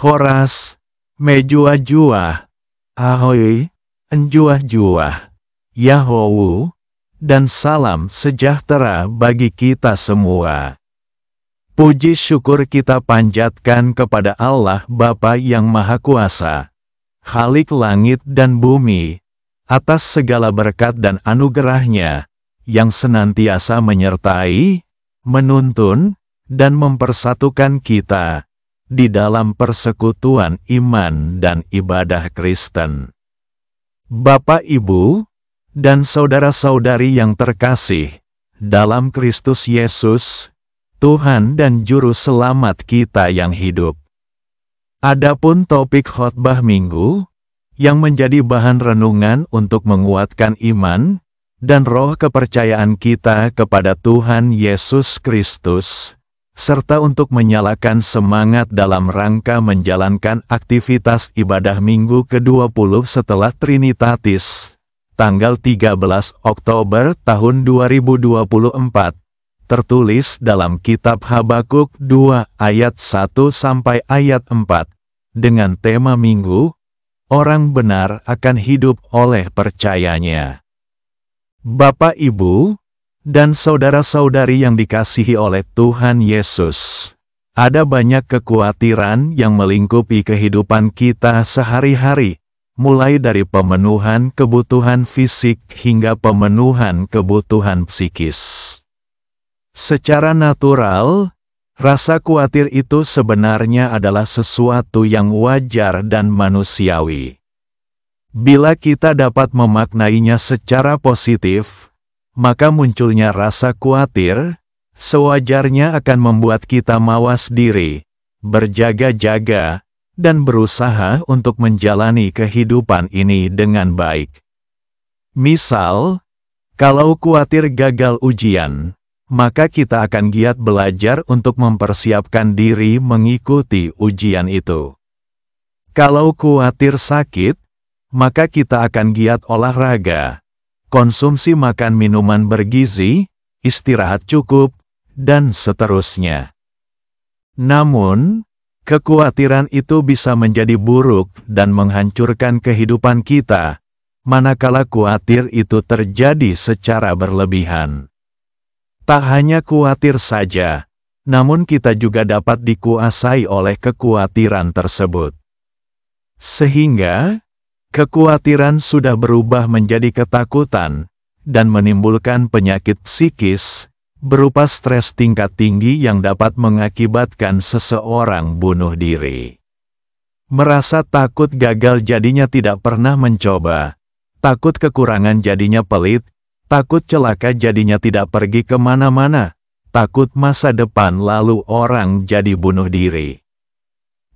Horas, Mejua-jua, Ahoy, Enjua-jua, Yahowu, dan salam sejahtera bagi kita semua. Puji syukur kita panjatkan kepada Allah Bapa yang Maha Kuasa, Khalik langit dan bumi, atas segala berkat dan anugerah-Nya, yang senantiasa menyertai, menuntun, dan mempersatukan kita di dalam persekutuan iman dan ibadah Kristen. Bapak, Ibu, dan saudara-saudari yang terkasih dalam Kristus Yesus, Tuhan dan Juru Selamat kita yang hidup. Adapun topik khotbah minggu, yang menjadi bahan renungan untuk menguatkan iman dan roh kepercayaan kita kepada Tuhan Yesus Kristus, serta untuk menyalakan semangat dalam rangka menjalankan aktivitas ibadah minggu ke-20 setelah Trinitatis, tanggal 13 Oktober tahun 2024, tertulis dalam kitab Habakuk 2 ayat 1 sampai ayat 4, dengan tema minggu, orang benar akan hidup oleh percayanya. Bapak, Ibu, dan saudara-saudari yang dikasihi oleh Tuhan Yesus, ada banyak kekhawatiran yang melingkupi kehidupan kita sehari-hari, mulai dari pemenuhan kebutuhan fisik hingga pemenuhan kebutuhan psikis. Secara natural, rasa khawatir itu sebenarnya adalah sesuatu yang wajar dan manusiawi. Bila kita dapat memaknainya secara positif, maka munculnya rasa khawatir, sewajarnya akan membuat kita mawas diri, berjaga-jaga, dan berusaha untuk menjalani kehidupan ini dengan baik. Misal, kalau khawatir gagal ujian, maka kita akan giat belajar untuk mempersiapkan diri mengikuti ujian itu. Kalau khawatir sakit, maka kita akan giat olahraga, konsumsi makan minuman bergizi, istirahat cukup, dan seterusnya. Namun, kekhawatiran itu bisa menjadi buruk dan menghancurkan kehidupan kita, manakala khawatir itu terjadi secara berlebihan. Tak hanya khawatir saja, namun kita juga dapat dikuasai oleh kekhawatiran tersebut. Sehingga, kekhawatiran sudah berubah menjadi ketakutan, dan menimbulkan penyakit psikis, berupa stres tingkat tinggi yang dapat mengakibatkan seseorang bunuh diri. Merasa takut gagal jadinya tidak pernah mencoba, takut kekurangan jadinya pelit, takut celaka jadinya tidak pergi kemana-mana, takut masa depan lalu orang jadi bunuh diri.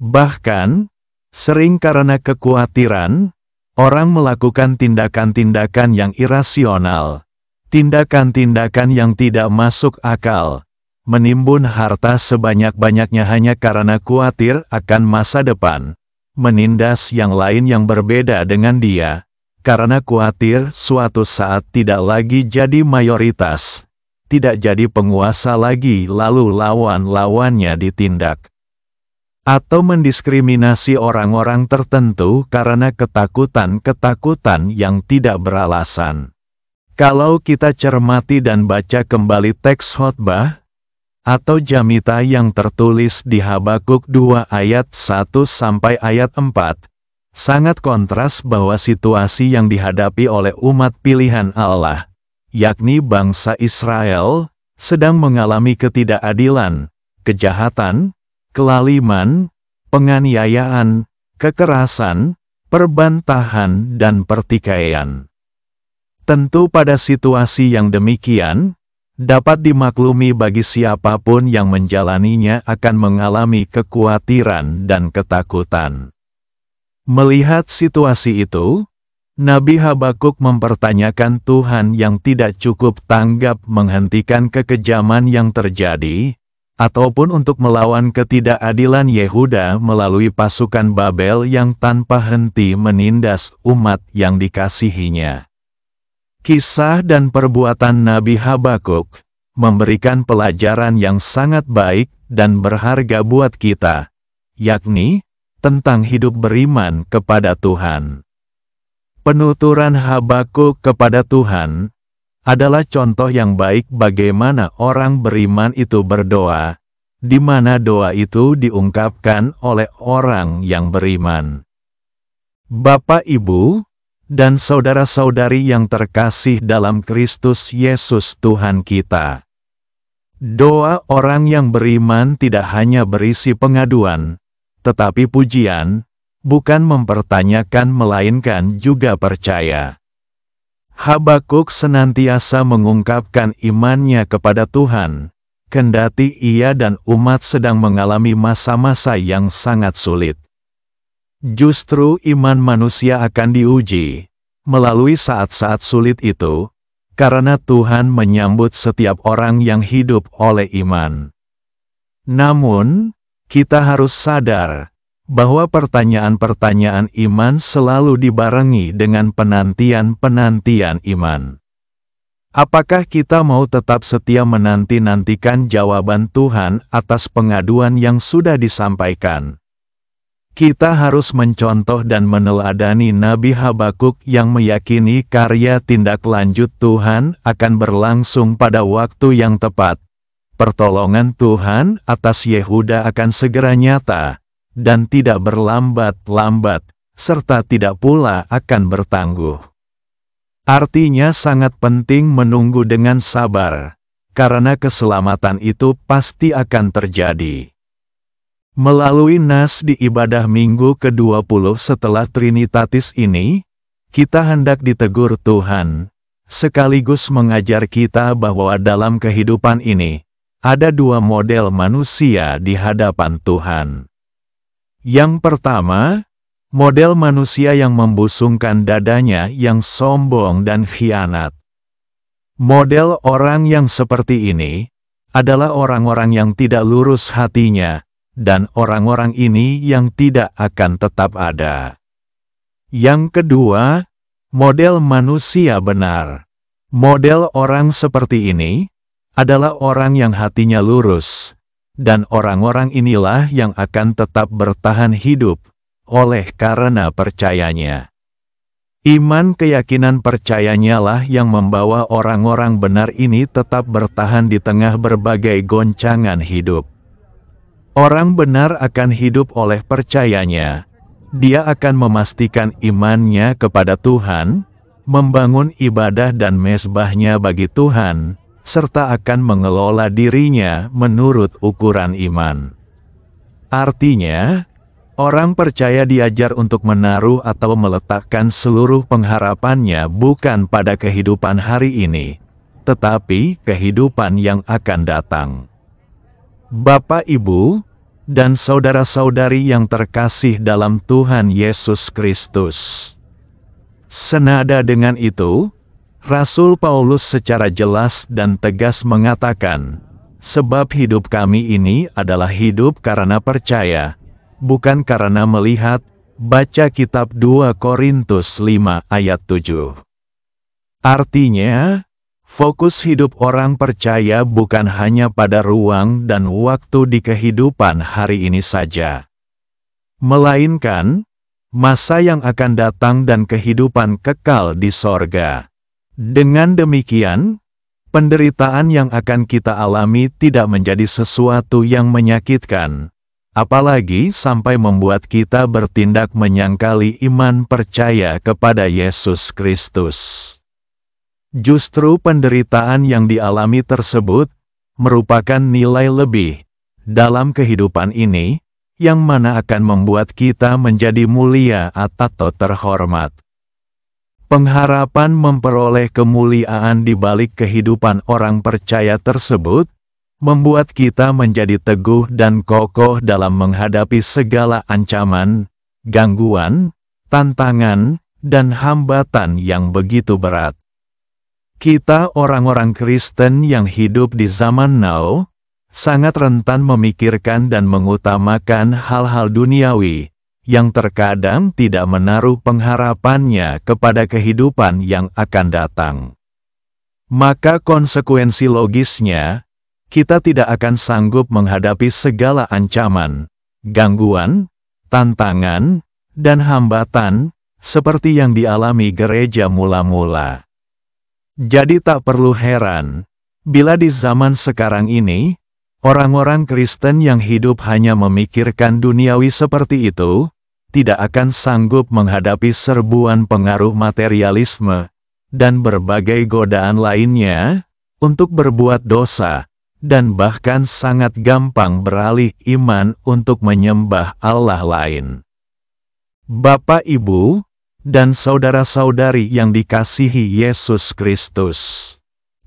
Bahkan, sering karena kekhawatiran, orang melakukan tindakan-tindakan yang irasional, tindakan-tindakan yang tidak masuk akal, menimbun harta sebanyak-banyaknya hanya karena khawatir akan masa depan, menindas yang lain yang berbeda dengan dia, karena khawatir suatu saat tidak lagi jadi mayoritas, tidak jadi penguasa lagi lalu lawan-lawannya ditindak. Atau mendiskriminasi orang-orang tertentu karena ketakutan-ketakutan yang tidak beralasan. Kalau kita cermati dan baca kembali teks khotbah, atau jamita yang tertulis di Habakuk 2 ayat 1 sampai ayat 4, sangat kontras bahwa situasi yang dihadapi oleh umat pilihan Allah, yakni bangsa Israel, sedang mengalami ketidakadilan, kejahatan, kelaliman, penganiayaan, kekerasan, perbantahan, dan pertikaian. Tentu pada situasi yang demikian, dapat dimaklumi bagi siapapun yang menjalaninya akan mengalami kekhawatiran dan ketakutan. Melihat situasi itu, Nabi Habakuk mempertanyakan Tuhan yang tidak cukup tanggap menghentikan kekejaman yang terjadi, ataupun untuk melawan ketidakadilan Yehuda melalui pasukan Babel yang tanpa henti menindas umat yang dikasihinya. Kisah dan perbuatan Nabi Habakuk memberikan pelajaran yang sangat baik dan berharga buat kita, yakni tentang hidup beriman kepada Tuhan. Penuturan Habakuk kepada Tuhan adalah contoh yang baik bagaimana orang beriman itu berdoa, di mana doa itu diungkapkan oleh orang yang beriman. Bapak, Ibu, dan saudara-saudari yang terkasih dalam Kristus Yesus Tuhan kita. Doa orang yang beriman tidak hanya berisi pengaduan, tetapi pujian, bukan mempertanyakan melainkan juga percaya. Habakuk senantiasa mengungkapkan imannya kepada Tuhan, kendati ia dan umat sedang mengalami masa-masa yang sangat sulit. Justru iman manusia akan diuji melalui saat-saat sulit itu, karena Tuhan menyambut setiap orang yang hidup oleh iman. Namun, kita harus sadar bahwa pertanyaan-pertanyaan iman selalu dibarengi dengan penantian-penantian iman. Apakah kita mau tetap setia menanti-nantikan jawaban Tuhan atas pengaduan yang sudah disampaikan? Kita harus mencontoh dan meneladani Nabi Habakuk yang meyakini karya tindak lanjut Tuhan akan berlangsung pada waktu yang tepat. Pertolongan Tuhan atas Yehuda akan segera nyata, dan tidak berlambat-lambat, serta tidak pula akan bertangguh. Artinya sangat penting menunggu dengan sabar, karena keselamatan itu pasti akan terjadi. Melalui nas di ibadah minggu ke-20 setelah Trinitatis ini, kita hendak ditegur Tuhan, sekaligus mengajar kita bahwa dalam kehidupan ini, ada dua model manusia di hadapan Tuhan. Yang pertama, model manusia yang membusungkan dadanya yang sombong dan khianat. Model orang yang seperti ini adalah orang-orang yang tidak lurus hatinya, dan orang-orang ini yang tidak akan tetap ada. Yang kedua, model manusia benar. Model orang seperti ini adalah orang yang hatinya lurus, dan orang-orang inilah yang akan tetap bertahan hidup oleh karena percayanya. Iman keyakinan percayanya lah yang membawa orang-orang benar ini tetap bertahan di tengah berbagai goncangan hidup. Orang benar akan hidup oleh percayanya. Dia akan memastikan imannya kepada Tuhan, membangun ibadah dan mezbahnya bagi Tuhan, serta akan mengelola dirinya menurut ukuran iman. Artinya, orang percaya diajar untuk menaruh atau meletakkan seluruh pengharapannya bukan pada kehidupan hari ini, tetapi kehidupan yang akan datang. Bapak, Ibu, dan saudara-saudari yang terkasih dalam Tuhan Yesus Kristus. Senada dengan itu, Rasul Paulus secara jelas dan tegas mengatakan, sebab hidup kami ini adalah hidup karena percaya, bukan karena melihat. Baca kitab 2 Korintus 5 ayat 7. Artinya, fokus hidup orang percaya bukan hanya pada ruang dan waktu di kehidupan hari ini saja, melainkan masa yang akan datang dan kehidupan kekal di sorga. Dengan demikian, penderitaan yang akan kita alami tidak menjadi sesuatu yang menyakitkan, apalagi sampai membuat kita bertindak menyangkali iman percaya kepada Yesus Kristus. Justru penderitaan yang dialami tersebut merupakan nilai lebih dalam kehidupan ini, yang mana akan membuat kita menjadi mulia atau terhormat. Pengharapan memperoleh kemuliaan di balik kehidupan orang percaya tersebut membuat kita menjadi teguh dan kokoh dalam menghadapi segala ancaman, gangguan, tantangan, dan hambatan yang begitu berat. Kita orang-orang Kristen yang hidup di zaman now, sangat rentan memikirkan dan mengutamakan hal-hal duniawi, yang terkadang tidak menaruh pengharapannya kepada kehidupan yang akan datang. Maka konsekuensi logisnya, kita tidak akan sanggup menghadapi segala ancaman, gangguan, tantangan, dan hambatan, seperti yang dialami gereja mula-mula. Jadi tak perlu heran, bila di zaman sekarang ini, orang-orang Kristen yang hidup hanya memikirkan duniawi seperti itu, tidak akan sanggup menghadapi serbuan pengaruh materialisme, dan berbagai godaan lainnya, untuk berbuat dosa, dan bahkan sangat gampang beralih iman untuk menyembah Allah lain. Bapak, Ibu, dan saudara-saudari yang dikasihi Yesus Kristus.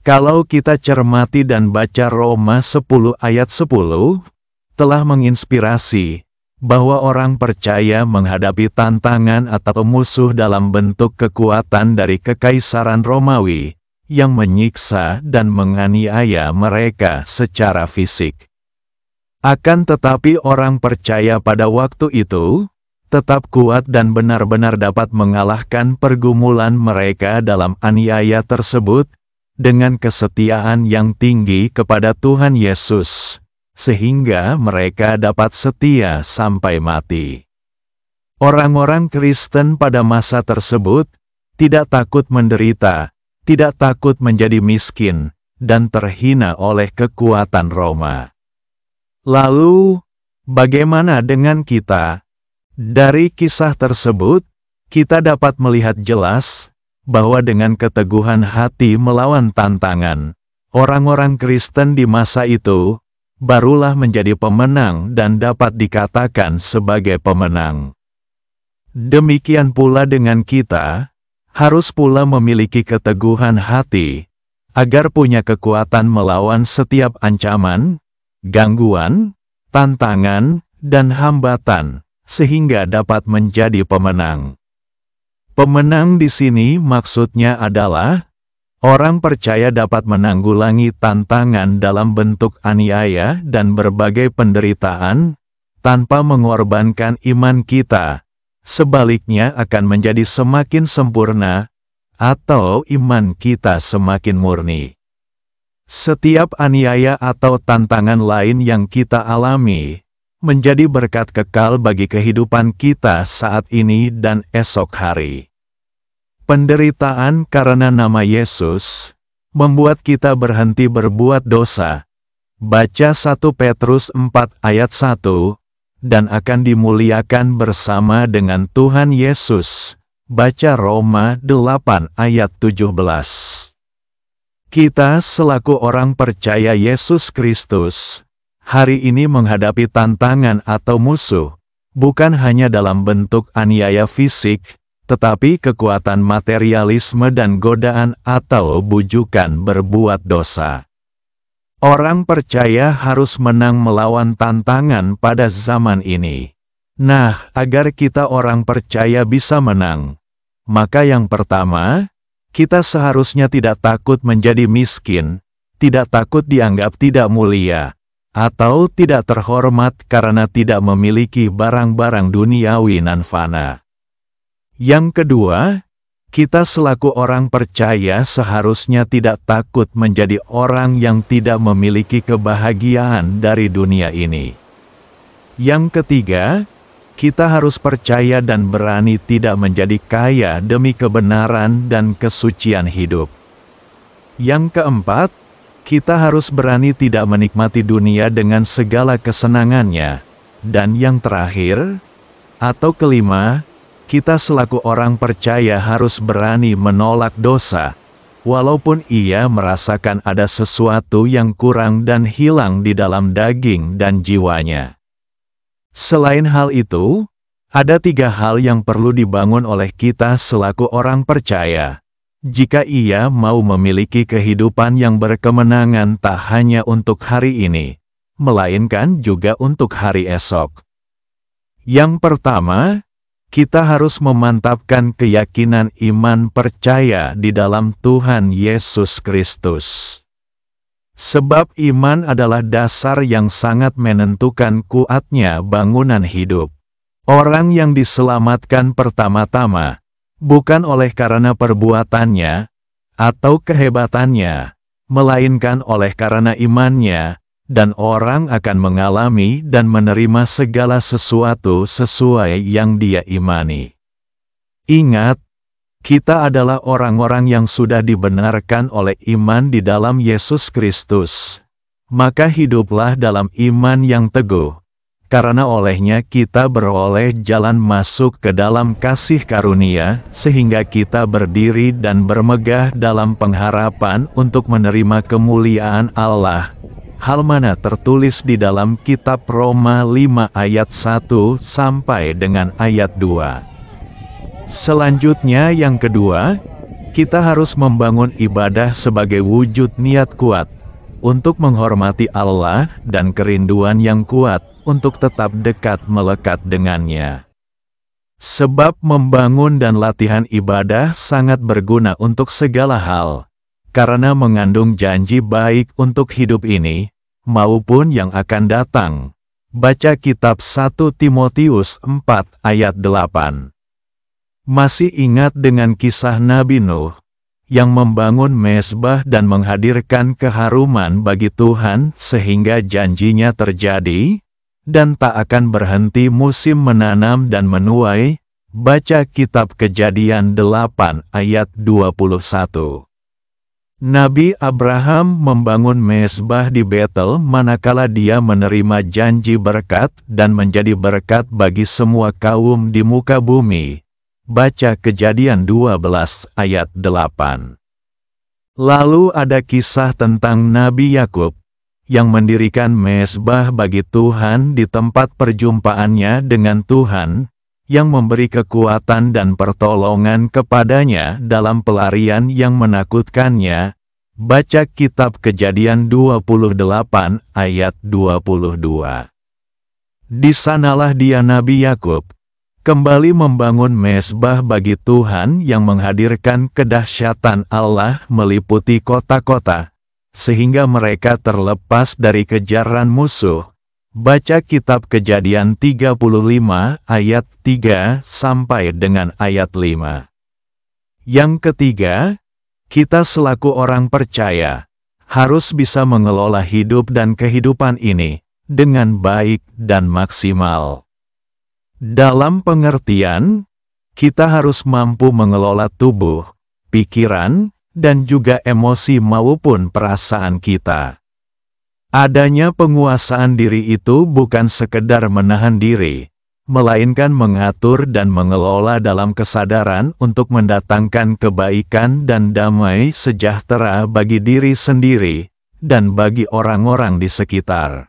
Kalau kita cermati dan baca Roma 10 ayat 10, telah menginspirasi bahwa orang percaya menghadapi tantangan atau musuh dalam bentuk kekuatan dari Kekaisaran Romawi yang menyiksa dan menganiaya mereka secara fisik. Akan tetapi orang percaya pada waktu itu tetap kuat dan benar-benar dapat mengalahkan pergumulan mereka dalam aniaya tersebut dengan kesetiaan yang tinggi kepada Tuhan Yesus, sehingga mereka dapat setia sampai mati. Orang-orang Kristen pada masa tersebut tidak takut menderita, tidak takut menjadi miskin, dan terhina oleh kekuatan Roma. Lalu, bagaimana dengan kita? Dari kisah tersebut, kita dapat melihat jelas bahwa dengan keteguhan hati melawan tantangan, orang-orang Kristen di masa itu barulah menjadi pemenang dan dapat dikatakan sebagai pemenang. Demikian pula dengan kita, harus pula memiliki keteguhan hati, agar punya kekuatan melawan setiap ancaman, gangguan, tantangan, dan hambatan, sehingga dapat menjadi pemenang. Pemenang di sini maksudnya adalah orang percaya dapat menanggulangi tantangan dalam bentuk aniaya dan berbagai penderitaan tanpa mengorbankan iman kita. Sebaliknya akan menjadi semakin sempurna atau iman kita semakin murni. Setiap aniaya atau tantangan lain yang kita alami menjadi berkat kekal bagi kehidupan kita saat ini dan esok hari. Penderitaan karena nama Yesus membuat kita berhenti berbuat dosa. Baca 1 Petrus 4 ayat 1, dan akan dimuliakan bersama dengan Tuhan Yesus. Baca Roma 8 ayat 17. Kita selaku orang percaya Yesus Kristus, hari ini menghadapi tantangan atau musuh, bukan hanya dalam bentuk aniaya fisik, tetapi kekuatan materialisme dan godaan atau bujukan berbuat dosa. Orang percaya harus menang melawan tantangan pada zaman ini. Nah, agar kita orang percaya bisa menang, maka yang pertama, kita seharusnya tidak takut menjadi miskin, tidak takut dianggap tidak mulia, atau tidak terhormat karena tidak memiliki barang-barang duniawi nan fana. Yang kedua, kita selaku orang percaya seharusnya tidak takut menjadi orang yang tidak memiliki kebahagiaan dari dunia ini. Yang ketiga, kita harus percaya dan berani tidak menjadi kaya demi kebenaran dan kesucian hidup. Yang keempat, kita harus berani tidak menikmati dunia dengan segala kesenangannya. Dan yang terakhir, atau kelima, kita selaku orang percaya harus berani menolak dosa, walaupun ia merasakan ada sesuatu yang kurang dan hilang di dalam daging dan jiwanya. Selain hal itu, ada 3 hal yang perlu dibangun oleh kita selaku orang percaya. Jika ia mau memiliki kehidupan yang berkemenangan tak hanya untuk hari ini, melainkan juga untuk hari esok. Yang pertama, kita harus memantapkan keyakinan iman percaya di dalam Tuhan Yesus Kristus. Sebab iman adalah dasar yang sangat menentukan kuatnya bangunan hidup. Orang yang diselamatkan pertama-tama, bukan oleh karena perbuatannya atau kehebatannya, melainkan oleh karena imannya dan orang akan mengalami dan menerima segala sesuatu sesuai yang dia imani. Ingat, kita adalah orang-orang yang sudah dibenarkan oleh iman di dalam Yesus Kristus. Maka hiduplah dalam iman yang teguh, karena olehnya kita beroleh jalan masuk ke dalam kasih karunia, sehingga kita berdiri dan bermegah dalam pengharapan untuk menerima kemuliaan Allah. Hal mana tertulis di dalam kitab Roma 5 ayat 1 sampai dengan ayat 2. Selanjutnya yang kedua, kita harus membangun ibadah sebagai wujud niat kuat untuk menghormati Allah dan kerinduan yang kuat untuk tetap dekat melekat dengannya. Sebab membangun dan latihan ibadah sangat berguna untuk segala hal, karena mengandung janji baik untuk hidup ini, maupun yang akan datang. Baca kitab 1 Timotius 4 ayat 8. Masih ingat dengan kisah Nabi Nuh, yang membangun mezbah dan menghadirkan keharuman bagi Tuhan sehingga janjinya terjadi, dan tak akan berhenti musim menanam dan menuai. Baca kitab Kejadian 8 ayat 21. Nabi Abraham membangun mezbah di Betel manakala dia menerima janji berkat dan menjadi berkat bagi semua kaum di muka bumi. Baca Kejadian 12 ayat 8. Lalu ada kisah tentang Nabi Yakub, yang mendirikan mezbah bagi Tuhan di tempat perjumpaannya dengan Tuhan, yang memberi kekuatan dan pertolongan kepadanya dalam pelarian yang menakutkannya. Baca kitab Kejadian 28 ayat 22. Di sanalah dia Nabi Yakub kembali membangun mezbah bagi Tuhan yang menghadirkan kedahsyatan Allah meliputi kota-kota, sehingga mereka terlepas dari kejaran musuh. Baca kitab Kejadian 35 ayat 3 sampai dengan ayat 5. Yang ketiga, kita selaku orang percaya harus bisa mengelola hidup dan kehidupan ini dengan baik dan maksimal. Dalam pengertian, kita harus mampu mengelola tubuh, pikiran, dan juga emosi maupun perasaan kita. Adanya penguasaan diri itu bukan sekedar menahan diri, melainkan mengatur dan mengelola dalam kesadaran untuk mendatangkan kebaikan dan damai sejahtera bagi diri sendiri dan bagi orang-orang di sekitar.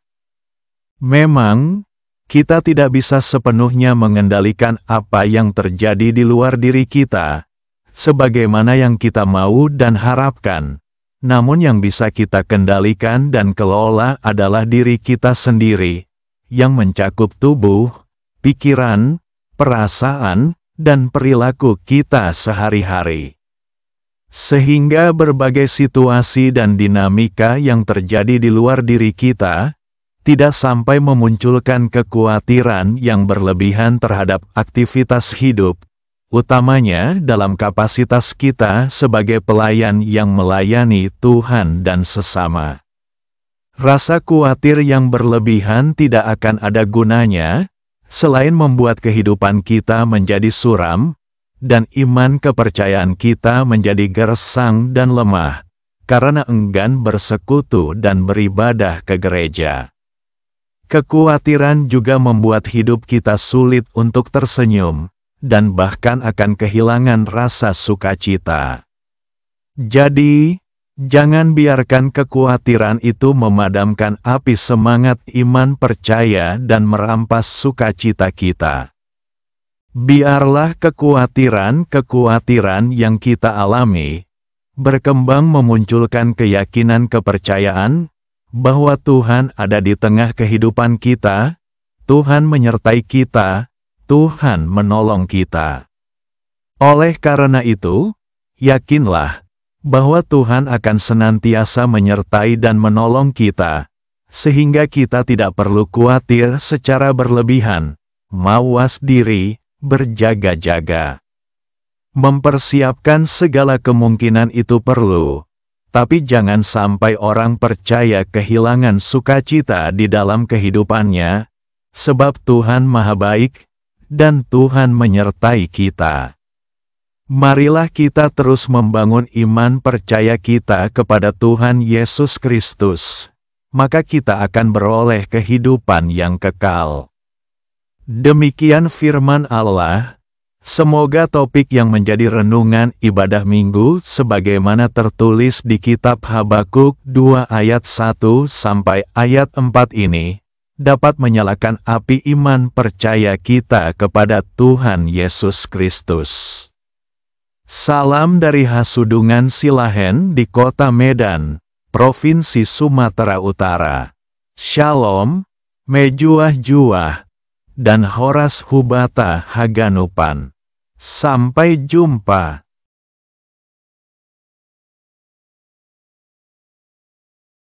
Memang, kita tidak bisa sepenuhnya mengendalikan apa yang terjadi di luar diri kita, sebagaimana yang kita mau dan harapkan. Namun yang bisa kita kendalikan dan kelola adalah diri kita sendiri, yang mencakup tubuh, pikiran, perasaan, dan perilaku kita sehari-hari. Sehingga berbagai situasi dan dinamika yang terjadi di luar diri kita, tidak sampai memunculkan kekhawatiran yang berlebihan terhadap aktivitas hidup, utamanya dalam kapasitas kita sebagai pelayan yang melayani Tuhan dan sesama. Rasa khawatir yang berlebihan tidak akan ada gunanya, selain membuat kehidupan kita menjadi suram, dan iman kepercayaan kita menjadi gersang dan lemah, karena enggan bersekutu dan beribadah ke gereja. Kekhawatiran juga membuat hidup kita sulit untuk tersenyum, dan bahkan akan kehilangan rasa sukacita. Jadi, jangan biarkan kekhawatiran itu memadamkan api semangat iman percaya dan merampas sukacita kita. Biarlah kekhawatiran yang kita alami berkembang memunculkan keyakinan kepercayaan bahwa Tuhan ada di tengah kehidupan kita, Tuhan menyertai kita, Tuhan menolong kita. Oleh karena itu, yakinlah bahwa Tuhan akan senantiasa menyertai dan menolong kita, sehingga kita tidak perlu khawatir secara berlebihan, mawas diri, berjaga-jaga. Mempersiapkan segala kemungkinan itu perlu, Tapi jangan sampai orang percaya kehilangan sukacita di dalam kehidupannya, sebab Tuhan Maha Baik, dan Tuhan menyertai kita. Marilah kita terus membangun iman percaya kita kepada Tuhan Yesus Kristus, maka kita akan beroleh kehidupan yang kekal. Demikian firman Allah. Semoga topik yang menjadi renungan ibadah minggu sebagaimana tertulis di kitab Habakuk 2 ayat 1 sampai ayat 4 ini, dapat menyalakan api iman percaya kita kepada Tuhan Yesus Kristus. Salam dari Hasudungan Silahen di Kota Medan, Provinsi Sumatera Utara. Shalom, Mejuah Juah, dan Horas Hubata Haganupan. Sampai jumpa.